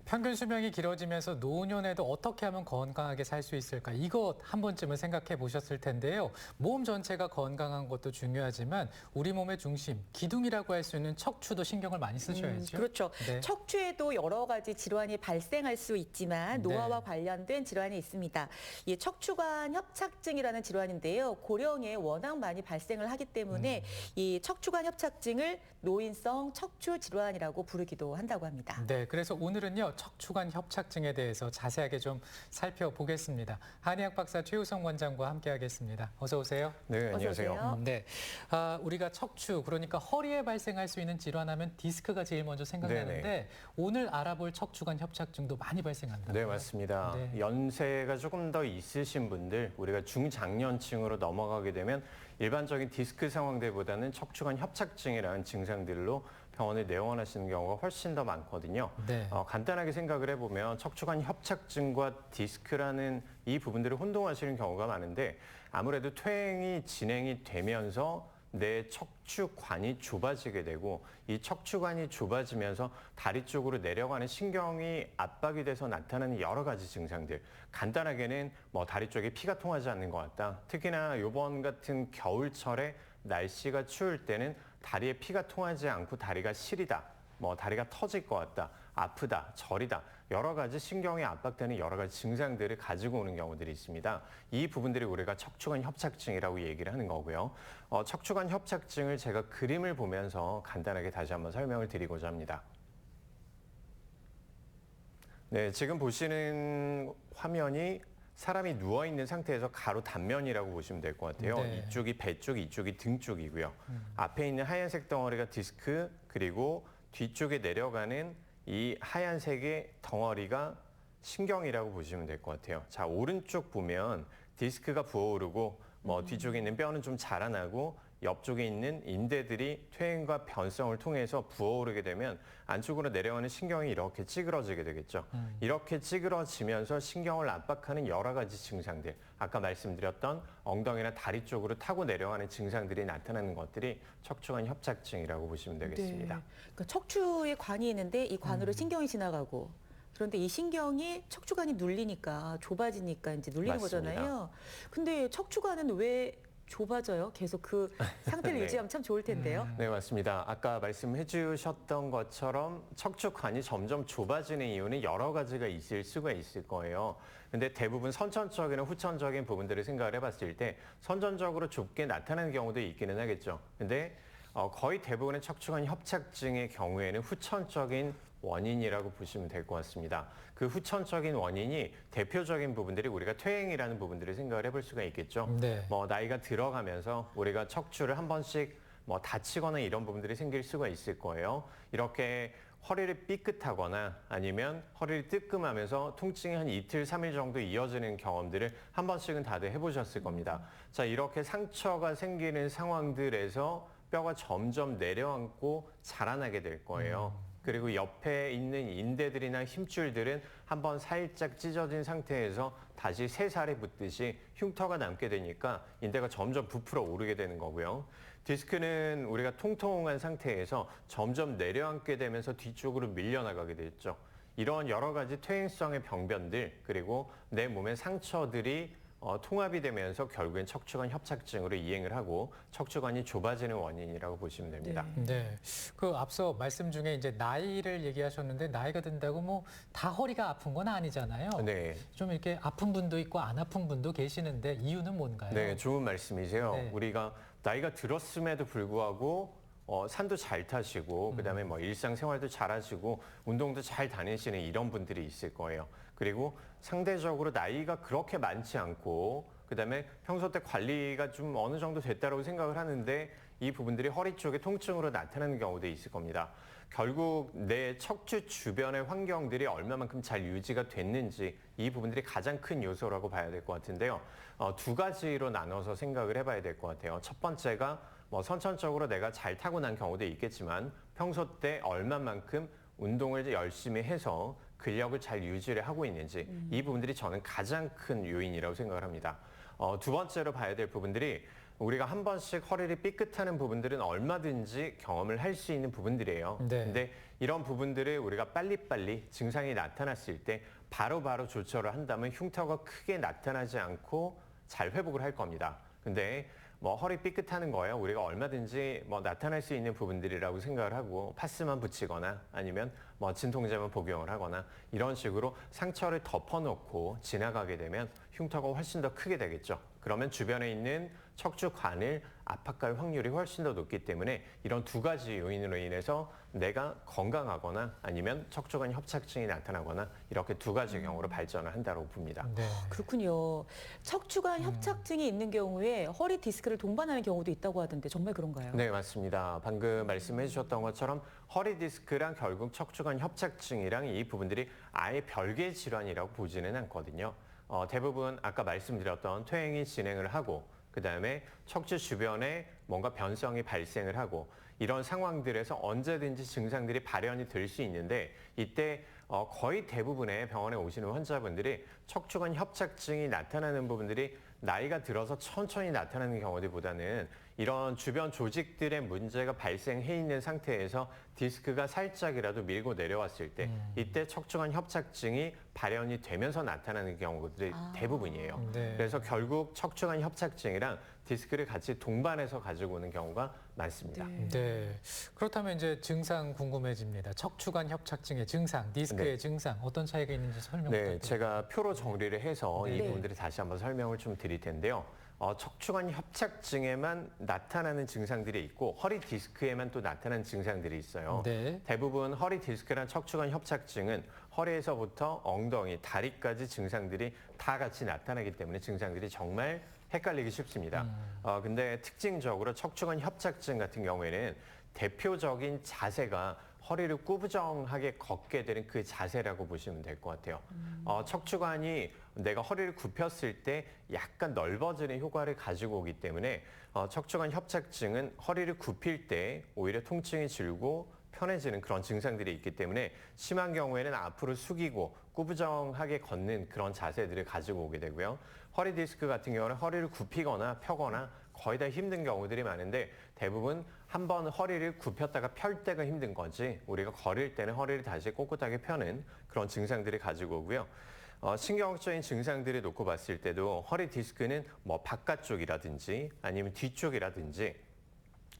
평균 수명이 길어지면서 노년에도 어떻게 하면 건강하게 살 수 있을까? 이것 한 번쯤은 생각해 보셨을 텐데요. 몸 전체가 건강한 것도 중요하지만 우리 몸의 중심, 기둥이라고 할 수 있는 척추도 신경을 많이 쓰셔야죠. 그렇죠. 네. 척추에도 여러 가지 질환이 발생할 수 있지만 노화와 네. 관련된 질환이 있습니다. 이 척추관 협착증이라는 질환인데요. 고령에 워낙 많이 발생을 하기 때문에 이 척추관 협착증을 노인성 척추 질환이라고 부르기도 한다고 합니다. 네, 그래서 오늘은요, 척추관 협착증에 대해서 자세하게 좀 살펴보겠습니다. 한의학 박사 최우성 원장과 함께하겠습니다. 어서 오세요. 네, 안녕하세요. 어서 오세요. 네, 우리가 척추, 그러니까 허리에 발생할 수 있는 질환하면 디스크가 제일 먼저 생각나는데 네네. 오늘 알아볼 척추관 협착증도 많이 발생한다. 네, 맞습니다. 네. 연세가 조금 더 있으신 분들, 우리가 중장년층으로 넘어가게 되면 일반적인 디스크 상황들보다는 척추관 협착증이라는 증상들로 병원에 내원하시는 경우가 훨씬 더 많거든요. 네. 간단하게 생각을 해보면 척추관 협착증과 디스크라는 이 부분들을 혼동하시는 경우가 많은데 아무래도 퇴행이 진행이 되면서 내 척추관이 좁아지게 되고 이 척추관이 좁아지면서 다리 쪽으로 내려가는 신경이 압박이 돼서 나타나는 여러 가지 증상들. 간단하게는 뭐 다리 쪽에 피가 통하지 않는 것 같다. 특히나 이번 같은 겨울철에 날씨가 추울 때는 다리에 피가 통하지 않고 다리가 시리다. 뭐 다리가 터질 것 같다. 아프다. 저리다. 여러 가지 신경에 압박되는 여러 가지 증상들을 가지고 오는 경우들이 있습니다. 이 부분들이 우리가 척추관 협착증이라고 얘기를 하는 거고요. 척추관 협착증을 제가 그림을 보면서 간단하게 다시 한번 설명을 드리고자 합니다. 네, 지금 보시는 화면이 사람이 누워있는 상태에서 가로 단면이라고 보시면 될 것 같아요. 네. 이쪽이 배 쪽, 이쪽이 등 쪽이고요. 앞에 있는 하얀색 덩어리가 디스크, 그리고 뒤쪽에 내려가는 이 하얀색의 덩어리가 신경이라고 보시면 될 것 같아요. 자, 오른쪽 보면 디스크가 부어오르고 뒤쪽에 있는 뼈는 좀 자라나고 옆쪽에 있는 인대들이 퇴행과 변성을 통해서 부어오르게 되면 안쪽으로 내려가는 신경이 이렇게 찌그러지게 되겠죠. 이렇게 찌그러지면서 신경을 압박하는 여러 가지 증상들, 아까 말씀드렸던 엉덩이나 다리 쪽으로 타고 내려가는 증상들이 나타나는 것들이 척추관 협착증이라고 보시면 되겠습니다. 네. 그러니까 척추에 관이 있는데 이 관으로 신경이 지나가고 그런데 이 신경이 척추관이 눌리니까 좁아지니까 이제 눌리는 맞습니다. 거잖아요. 근데 척추관은 왜 좁아져요? 계속 그 상태를 네. 유지하면 참 좋을 텐데요. 네, 맞습니다. 아까 말씀해 주셨던 것처럼 척추관이 점점 좁아지는 이유는 여러 가지가 있을 수가 있을 거예요. 근데 대부분 선천적이나 후천적인 부분들을 생각을 해봤을 때 선천적으로 좁게 나타나는 경우도 있기는 하겠죠. 근데 거의 대부분의 척추관 협착증의 경우에는 후천적인 원인이라고 보시면 될 것 같습니다. 그 후천적인 원인이 대표적인 부분들이 우리가 퇴행이라는 부분들을 생각을 해볼 수가 있겠죠. 네. 나이가 들어가면서 우리가 척추를 한 번씩 다치거나 이런 부분들이 생길 수가 있을 거예요. 이렇게 허리를 삐끗하거나 아니면 허리를 뜨끔하면서 통증이 한 이틀, 3일 정도 이어지는 경험들을 한 번씩은 다들 해보셨을 겁니다. 자, 이렇게 상처가 생기는 상황들에서 뼈가 점점 내려앉고 자라나게 될 거예요. 그리고 옆에 있는 인대들이나 힘줄들은 한번 살짝 찢어진 상태에서 다시 새살이 붙듯이 흉터가 남게 되니까 인대가 점점 부풀어 오르게 되는 거고요. 디스크는 우리가 통통한 상태에서 점점 내려앉게 되면서 뒤쪽으로 밀려나가게 되죠. 이런 여러 가지 퇴행성의 병변들 그리고 내 몸의 상처들이 통합이 되면서 결국엔 척추관 협착증으로 이행을 하고 척추관이 좁아지는 원인이라고 보시면 됩니다. 네. 그 앞서 말씀 중에 이제 나이를 얘기하셨는데 나이가 든다고 뭐 다 허리가 아픈 건 아니잖아요. 네. 좀 이렇게 아픈 분도 있고 안 아픈 분도 계시는데 이유는 뭔가요? 네, 좋은 말씀이세요. 네. 우리가 나이가 들었음에도 불구하고 산도 잘 타시고 그다음에 일상생활도 잘하시고 운동도 잘 다니시는 이런 분들이 있을 거예요. 그리고 상대적으로 나이가 그렇게 많지 않고 그다음에 평소 때 관리가 좀 어느 정도 됐다고 생각을 하는데 이 부분들이 허리 쪽에 통증으로 나타나는 경우도 있을 겁니다. 결국 내 척추 주변의 환경들이 얼마만큼 잘 유지가 됐는지 이 부분들이 가장 큰 요소라고 봐야 될 것 같은데요. 두 가지로 나눠서 생각을 해봐야 될 것 같아요. 첫 번째가 선천적으로 내가 잘 타고난 경우도 있겠지만 평소 때 얼마만큼 운동을 열심히 해서 근력을 잘 유지를 하고 있는지 이 부분들이 저는 가장 큰 요인이라고 생각을 합니다. 두 번째로 봐야 될 부분들이 우리가 한 번씩 허리를 삐끗하는 부분들은 얼마든지 경험을 할 수 있는 부분들이에요. 네. 근데 이런 부분들을 우리가 빨리빨리 증상이 나타났을 때 바로바로 조처를 한다면 흉터가 크게 나타나지 않고 잘 회복을 할 겁니다. 근데 뭐 허리 삐끗하는 거예요. 우리가 얼마든지 뭐 나타날 수 있는 부분들이라고 생각을 하고 파스만 붙이거나 아니면 뭐 진통제만 복용을 하거나 이런 식으로 상처를 덮어놓고 지나가게 되면 흉터가 훨씬 더 크게 되겠죠. 그러면 주변에 있는 척추관을 압박할 확률이 훨씬 더 높기 때문에 이런 두 가지 요인으로 인해서 내가 건강하거나 아니면 척추관 협착증이 나타나거나 이렇게 두 가지 경우로 발전을 한다고 봅니다. 네. 그렇군요. 척추관 협착증이 있는 경우에 허리 디스크를 동반하는 경우도 있다고 하던데 정말 그런가요? 네, 맞습니다. 방금 말씀해 주셨던 것처럼 허리 디스크랑 결국 척추관 협착증이랑 이 부분들이 아예 별개의 질환이라고 보지는 않거든요. 대부분 아까 말씀드렸던 퇴행이 진행을 하고 그다음에 척추 주변에 뭔가 변성이 발생을 하고 이런 상황들에서 언제든지 증상들이 발현이 될 수 있는데 이때 거의 대부분의 병원에 오시는 환자분들이 척추관 협착증이 나타나는 부분들이 나이가 들어서 천천히 나타나는 경우들보다는 이런 주변 조직들의 문제가 발생해 있는 상태에서 디스크가 살짝이라도 밀고 내려왔을 때 이때 척추관 협착증이 발현이 되면서 나타나는 경우들이 대부분이에요. 네. 그래서 결국 척추관 협착증이랑 디스크를 같이 동반해서 가지고 오는 경우가 많습니다. 네. 네. 그렇다면 이제 증상 궁금해집니다. 척추관 협착증의 증상, 디스크의 네. 증상 어떤 차이가 있는지 설명 네, 부탁드립니다. 제가 표로 정리를 해서 이 네. 부분들을 다시 한번 설명을 좀 드릴 텐데요. 척추관 협착증에만 나타나는 증상들이 있고 허리 디스크에만 또 나타나는 증상들이 있어요. 네. 대부분 허리 디스크랑 척추관 협착증은 허리에서부터 엉덩이, 다리까지 증상들이 다 같이 나타나기 때문에 증상들이 정말 헷갈리기 쉽습니다. 근데 특징적으로 척추관 협착증 같은 경우에는 대표적인 자세가 허리를 꾸부정하게 걷게 되는 그 자세라고 보시면 될 것 같아요. 척추관이 내가 허리를 굽혔을 때 약간 넓어지는 효과를 가지고 오기 때문에 척추관 협착증은 허리를 굽힐 때 오히려 통증이 줄고 편해지는 그런 증상들이 있기 때문에 심한 경우에는 앞으로 숙이고 꾸부정하게 걷는 그런 자세들을 가지고 오게 되고요. 허리 디스크 같은 경우는 허리를 굽히거나 펴거나 거의 다 힘든 경우들이 많은데 대부분 한번 허리를 굽혔다가 펼 때가 힘든 거지 우리가 걸을 때는 허리를 다시 꼿꼿하게 펴는 그런 증상들을 가지고 오고요. 신경적인 증상들을 놓고 봤을 때도 허리 디스크는 뭐 바깥쪽이라든지 아니면 뒤쪽이라든지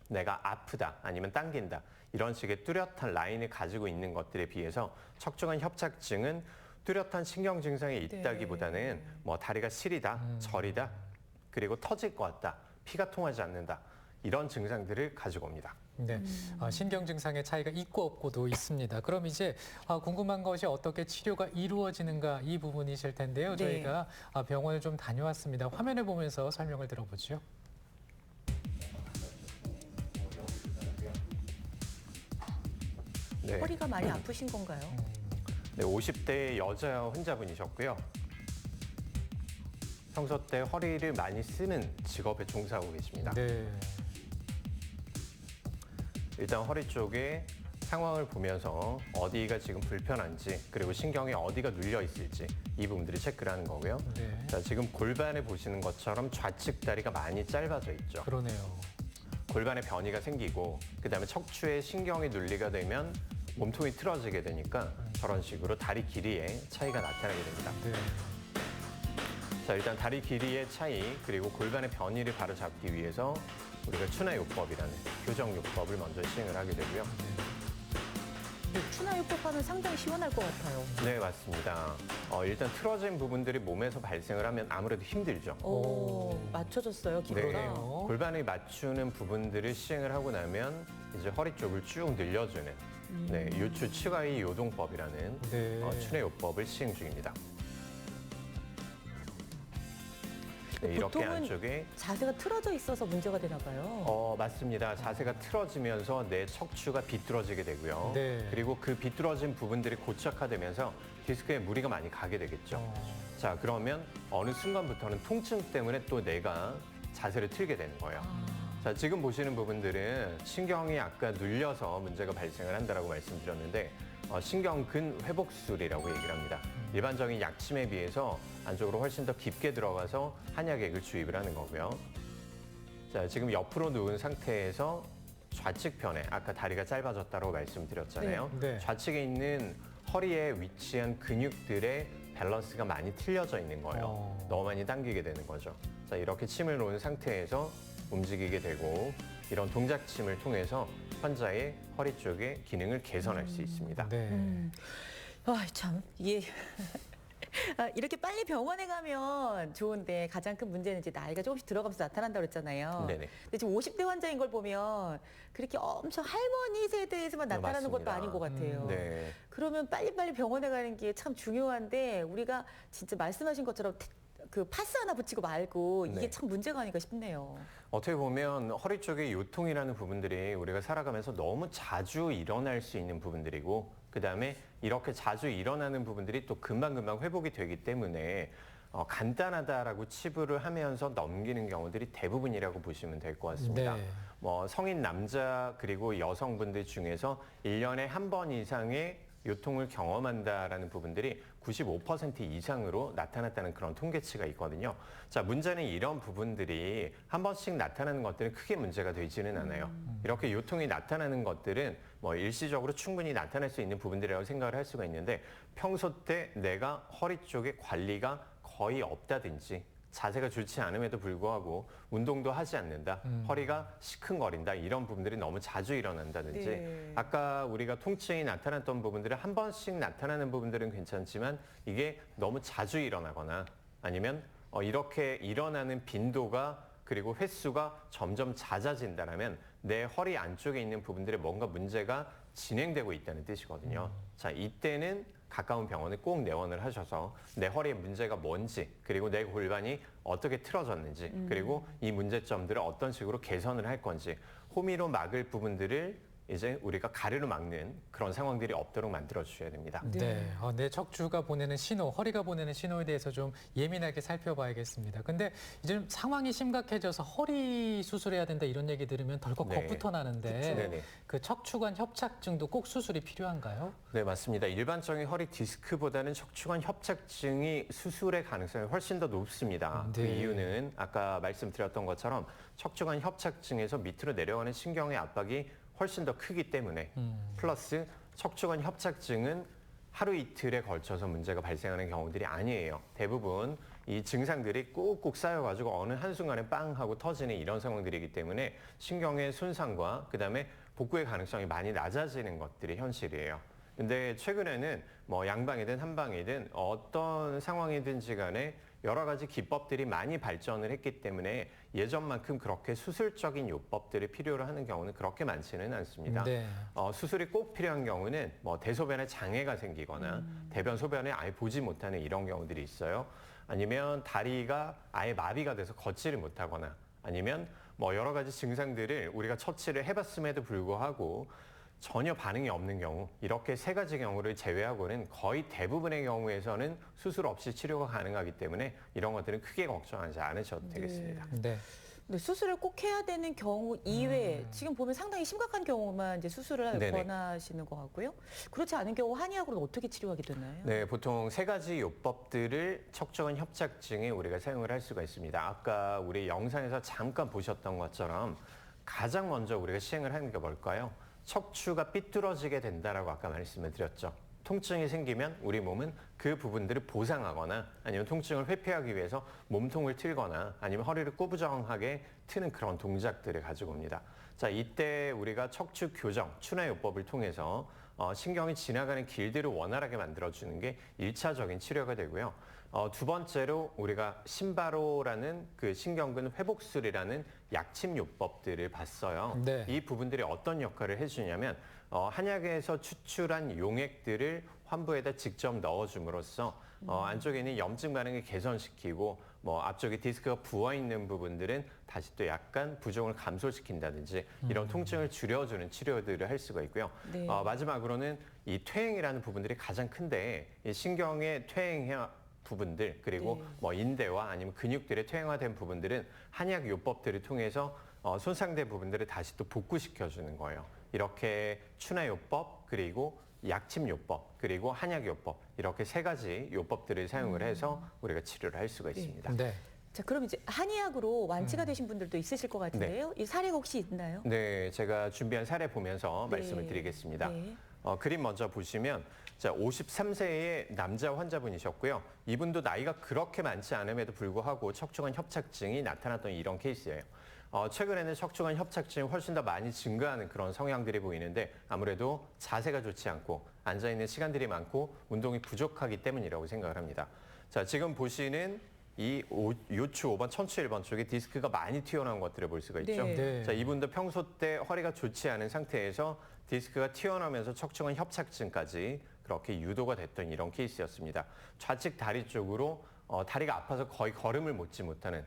내가 아프다 아니면 당긴다 이런 식의 뚜렷한 라인을 가지고 있는 것들에 비해서 척추관 협착증은 뚜렷한 신경 증상이 있다기보다는 뭐 다리가 시리다, 저리다, 그리고 터질 것 같다, 피가 통하지 않는다 이런 증상들을 가지고 옵니다. 네, 신경 증상의 차이가 있고 없고도 있습니다. 그럼 이제 궁금한 것이 어떻게 치료가 이루어지는가 이 부분이실 텐데요. 네. 저희가 병원을 좀 다녀왔습니다. 화면을 보면서 설명을 들어보죠. 네, 허리가 많이 아프신 건가요? 네 50대 여자 환자분이셨고요. 평소 때 허리를 많이 쓰는 직업에 종사하고 계십니다. 네. 일단 허리 쪽에 상황을 보면서 어디가 지금 불편한지 그리고 신경이 어디가 눌려 있을지 이 부분들을 체크를 하는 거고요. 네. 자, 지금 골반에 보시는 것처럼 좌측 다리가 많이 짧아져 있죠. 그러네요. 골반에 변이가 생기고 그다음에 척추에 신경이 눌리게 되면 몸통이 틀어지게 되니까 저런 식으로 다리 길이에 차이가 나타나게 됩니다. 네. 자, 일단 다리 길이의 차이 그리고 골반의 변이를 바로잡기 위해서 우리가 추나요법이라는 교정요법을 먼저 시행을 하게 되고요. 추나요법 하면 상당히 시원할 것 같아요. 네, 맞습니다. 일단 틀어진 부분들이 몸에서 발생을 하면 아무래도 힘들죠. 오, 맞춰졌어요, 기도가. 네, 골반을 맞추는 부분들을 시행을 하고 나면 이제 허리 쪽을 쭉 늘려주는 네, 요추 치과의 요동법이라는 네. 추내요법을 시행 중입니다. 네, 이렇게 보통은 안쪽에 자세가 틀어져 있어서 문제가 되나 봐요. 맞습니다. 자세가 틀어지면서 내 척추가 비뚤어지게 되고요. 네. 그리고 그 비뚤어진 부분들이 고착화되면서 디스크에 무리가 많이 가게 되겠죠. 자, 그러면 어느 순간부터는 통증 때문에 또 내가 자세를 틀게 되는 거예요. 자, 지금 보시는 부분들은 신경이 아까 눌려서 문제가 발생을 한다라고 말씀드렸는데 신경근 회복술이라고 얘기를 합니다. 일반적인 약침에 비해서 안쪽으로 훨씬 더 깊게 들어가서 한약액을 주입을 하는 거고요. 자, 자, 지금 옆으로 누운 상태에서 좌측 편에 아까 다리가 짧아졌다고 말씀드렸잖아요. 네. 좌측에 있는 허리에 위치한 근육들의 밸런스가 많이 틀려져 있는 거예요. 너무 많이 당기게 되는 거죠. 자, 이렇게 침을 놓은 상태에서 움직이게 되고 이런 동작침을 통해서 환자의 허리 쪽의 기능을 개선할 수 있습니다. 네. 참, 이게. 이렇게 빨리 병원에 가면 좋은데 가장 큰 문제는 이제 나이가 조금씩 들어가면서 나타난다고 그랬잖아요. 네네. 근데 지금 50대 환자인 걸 보면 그렇게 엄청 할머니 세대에서만 나타나는 것도 맞습니다. 아닌 것 같아요. 네. 그러면 빨리빨리 병원에 가는 게 참 중요한데 우리가 진짜 말씀하신 것처럼 그 파스 하나 붙이고 말고 이게 네. 참 문제가 아닌가 싶네요. 어떻게 보면 허리 쪽의 요통이라는 부분들이 우리가 살아가면서 너무 자주 일어날 수 있는 부분들이고 그다음에 이렇게 자주 일어나는 부분들이 또 금방금방 회복이 되기 때문에 간단하다라고 치부를 하면서 넘기는 경우들이 대부분이라고 보시면 될 것 같습니다. 네. 뭐 성인 남자 그리고 여성분들 중에서 1년에 한 번 이상의 요통을 경험한다라는 부분들이 95% 이상으로 나타났다는 그런 통계치가 있거든요. 자, 문제는 이런 부분들이 한 번씩 나타나는 것들은 크게 문제가 되지는 않아요. 이렇게 요통이 나타나는 것들은 뭐 일시적으로 충분히 나타날 수 있는 부분들이라고 생각을 할 수가 있는데 평소 때 내가 허리 쪽에 관리가 거의 없다든지 자세가 좋지 않음에도 불구하고 운동도 하지 않는다, 허리가 시큰거린다 이런 부분들이 너무 자주 일어난다든지 네. 아까 우리가 통증이 나타났던 부분들은 한 번씩 나타나는 부분들은 괜찮지만 이게 너무 자주 일어나거나 아니면 이렇게 일어나는 빈도가 그리고 횟수가 점점 잦아진다면 내 허리 안쪽에 있는 부분들에 뭔가 문제가 진행되고 있다는 뜻이거든요. 자, 이때는 가까운 병원에 꼭 내원을 하셔서 내 허리에 문제가 뭔지 그리고 내 골반이 어떻게 틀어졌는지 그리고 이 문제점들을 어떤 식으로 개선을 할 건지 호미로 막을 부분들을 이제 우리가 가르르 막는 그런 상황들이 없도록 만들어 주셔야 됩니다. 네. 내 척추가 보내는 신호, 허리가 보내는 신호에 대해서 좀 예민하게 살펴봐야겠습니다. 근데 이제 좀 상황이 심각해져서 허리 수술해야 된다 이런 얘기 들으면 덜컥 네. 겁부터 나는데 네네. 그 척추관 협착증도 꼭 수술이 필요한가요? 네, 맞습니다. 일반적인 허리 디스크보다는 척추관 협착증이 수술의 가능성이 훨씬 더 높습니다. 그 네. 이유는 아까 말씀드렸던 것처럼 척추관 협착증에서 밑으로 내려가는 신경의 압박이 훨씬 더 크기 때문에 플러스 척추관 협착증은 하루 이틀에 걸쳐서 문제가 발생하는 경우들이 아니에요. 대부분 이 증상들이 꾹꾹 쌓여가지고 어느 한순간에 빵 하고 터지는 이런 상황들이기 때문에 신경의 손상과 그다음에 복구의 가능성이 많이 낮아지는 것들이 현실이에요. 근데 최근에는 뭐 양방이든 한방이든 어떤 상황이든지 간에 여러 가지 기법들이 많이 발전을 했기 때문에 예전만큼 그렇게 수술적인 요법들을 필요로 하는 경우는 그렇게 많지는 않습니다. 네. 수술이 꼭 필요한 경우는 뭐 대소변에 장애가 생기거나 대변 소변에 아예 보지 못하는 이런 경우들이 있어요. 아니면 다리가 아예 마비가 돼서 걷지를 못하거나 아니면 뭐 여러 가지 증상들을 우리가 처치를 해봤음에도 불구하고 전혀 반응이 없는 경우 이렇게 세 가지 경우를 제외하고는 거의 대부분의 경우에서는 수술 없이 치료가 가능하기 때문에 이런 것들은 크게 걱정하지 않으셔도 되겠습니다. 네. 근데 수술을 꼭 해야 되는 경우 이외에 지금 보면 상당히 심각한 경우만 이제 수술을 네네. 권하시는 것 같고요. 그렇지 않은 경우 한의학으로는 어떻게 치료하게 되나요? 네, 보통 세 가지 요법들을 척추관 협착증에 우리가 사용을 할 수가 있습니다. 아까 우리 영상에서 잠깐 보셨던 것처럼 가장 먼저 우리가 시행을 하는 게 뭘까요? 척추가 삐뚤어지게 된다라고 아까 말씀을 드렸죠. 통증이 생기면 우리 몸은 그 부분들을 보상하거나 아니면 통증을 회피하기 위해서 몸통을 틀거나 아니면 허리를 꾸부정하게 트는 그런 동작들을 가지고 옵니다. 자, 이때 우리가 척추 교정, 추나요법을 통해서 신경이 지나가는 길들을 원활하게 만들어주는 게 1차적인 치료가 되고요. 두 번째로 우리가 심바로라는 그 신경근 회복술이라는 약침 요법들을 봤어요. 네. 이 부분들이 어떤 역할을 해주냐면 한약에서 추출한 용액들을 환부에다 직접 넣어줌으로써 안쪽에 있는 염증 반응을 개선시키고 뭐 앞쪽에 디스크가 부어 있는 부분들은 다시 또 약간 부종을 감소시킨다든지 이런 통증을 줄여주는 치료들을 할 수가 있고요. 네. 마지막으로는 이 퇴행이라는 부분들이 가장 큰데 이 신경의 퇴행 부분들 그리고 네. 뭐 인대와 아니면 근육들의 퇴행화된 부분들은 한약 요법들을 통해서 손상된 부분들을 다시 또 복구시켜주는 거예요. 이렇게 추나요법 그리고 약침요법 그리고 한약요법 이렇게 세 가지 요법들을 사용을 해서 우리가 치료를 할 수가 있습니다. 네. 자, 그럼 이제 한의학으로 완치가 되신 분들도 있으실 것 같은데요. 이 사례가 혹시 있나요? 네, 제가 준비한 사례 보면서 네. 말씀을 드리겠습니다. 네. 그림 먼저 보시면 자, 53세의 남자 환자분이셨고요. 이분도 나이가 그렇게 많지 않음에도 불구하고 척추관 협착증이 나타났던 이런 케이스예요. 최근에는 척추관 협착증이 훨씬 더 많이 증가하는 그런 성향들이 보이는데 아무래도 자세가 좋지 않고 앉아있는 시간들이 많고 운동이 부족하기 때문이라고 생각을 합니다. 자, 지금 보시는 이 요추 5번, 천추 1번 쪽에 디스크가 많이 튀어나온 것들을 볼 수가 있죠. 네. 네. 자, 이분도 평소 때 허리가 좋지 않은 상태에서 디스크가 튀어나오면서 척추관 협착증까지 그렇게 유도가 됐던 이런 케이스였습니다. 좌측 다리 쪽으로 다리가 아파서 거의 걸음을 못지 못하는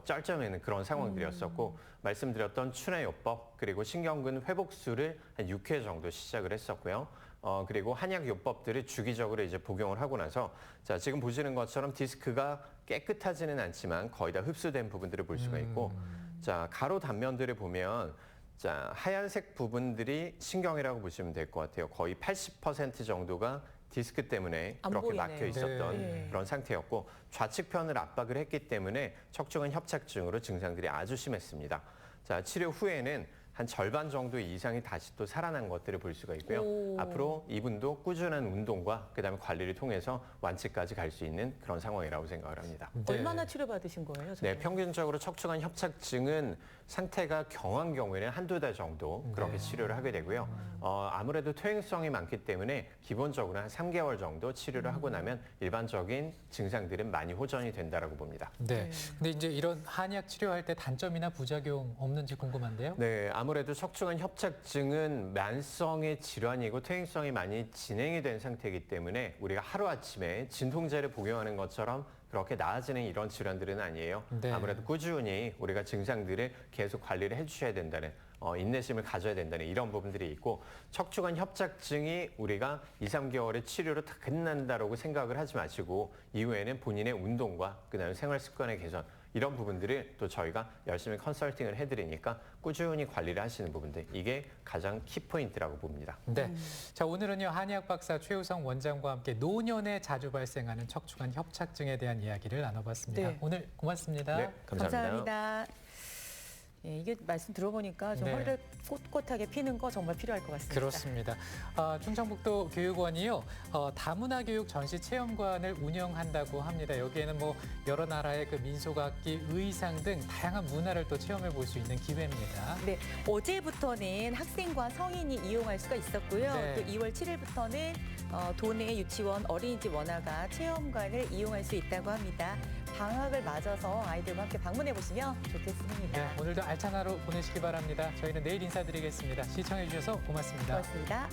쩔쩔매는 그런 상황들이었었고 말씀드렸던 추내요법 그리고 신경근 회복술을 한 6회 정도 시작을 했었고요. 그리고 한약 요법들을 주기적으로 이제 복용을 하고 나서 자, 지금 보시는 것처럼 디스크가 깨끗하지는 않지만 거의 다 흡수된 부분들을 볼 수가 있고 자, 가로 단면들을 보면 자, 하얀색 부분들이 신경이라고 보시면 될 것 같아요. 거의 80% 정도가 디스크 때문에 안 그렇게 보이네요. 막혀 있었던 네. 그런 상태였고 좌측편을 압박을 했기 때문에 척추관 협착증으로 증상들이 아주 심했습니다. 자, 치료 후에는 한 절반 정도 이상이 다시 또 살아난 것들을 볼 수가 있고요. 오. 앞으로 이분도 꾸준한 운동과 그다음에 관리를 통해서 완치까지 갈 수 있는 그런 상황이라고 생각을 합니다. 네. 얼마나 치료받으신 거예요? 네, 평균적으로 척추관 협착증은 상태가 경한 경우에는 한두 달 정도 그렇게 치료를 하게 되고요. 아무래도 퇴행성이 많기 때문에 기본적으로 한 3개월 정도 치료를 하고 나면 일반적인 증상들은 많이 호전이 된다라고 봅니다. 네. 근데 이제 이런 한약 치료할 때 단점이나 부작용 없는지 궁금한데요. 네, 아무래도 척추관 협착증은 만성의 질환이고 퇴행성이 많이 진행이 된 상태이기 때문에 우리가 하루아침에 진통제를 복용하는 것처럼 그렇게 나아지는 이런 질환들은 아니에요. 네. 아무래도 꾸준히 우리가 증상들을 계속 관리를 해주셔야 된다는 인내심을 가져야 된다는 이런 부분들이 있고 척추관 협착증이 우리가 2, 3개월의 치료로 다 끝난다라고 생각을 하지 마시고 이후에는 본인의 운동과 그다음에 생활 습관의 개선 이런 부분들을 또 저희가 열심히 컨설팅을 해드리니까 꾸준히 관리를 하시는 부분들 이게 가장 키포인트라고 봅니다. 네. 자, 오늘은요, 한의학 박사 최우성 원장과 함께 노년에 자주 발생하는 척추관 협착증에 대한 이야기를 나눠봤습니다. 네. 오늘 고맙습니다. 네, 감사합니다. 예, 이게 말씀 들어보니까 좀 네. 허리를 꼿꼿하게 피는 거 정말 필요할 것 같습니다. 그렇습니다. 충청북도 교육원이요, 다문화 교육 전시 체험관을 운영한다고 합니다. 여기에는 뭐 여러 나라의 그 민속악기, 의상 등 다양한 문화를 또 체험해 볼 수 있는 기회입니다. 네, 어제부터는 학생과 성인이 이용할 수가 있었고요. 네. 또 2월 7일부터는 도내 유치원, 어린이집 원화가 체험관을 이용할 수 있다고 합니다. 방학을 맞아서 아이들과 함께 방문해 보시면 좋겠습니다. 네, 오늘도 알찬 하루 보내시기 바랍니다. 저희는 내일 인사드리겠습니다. 시청해 주셔서 고맙습니다. 고맙습니다.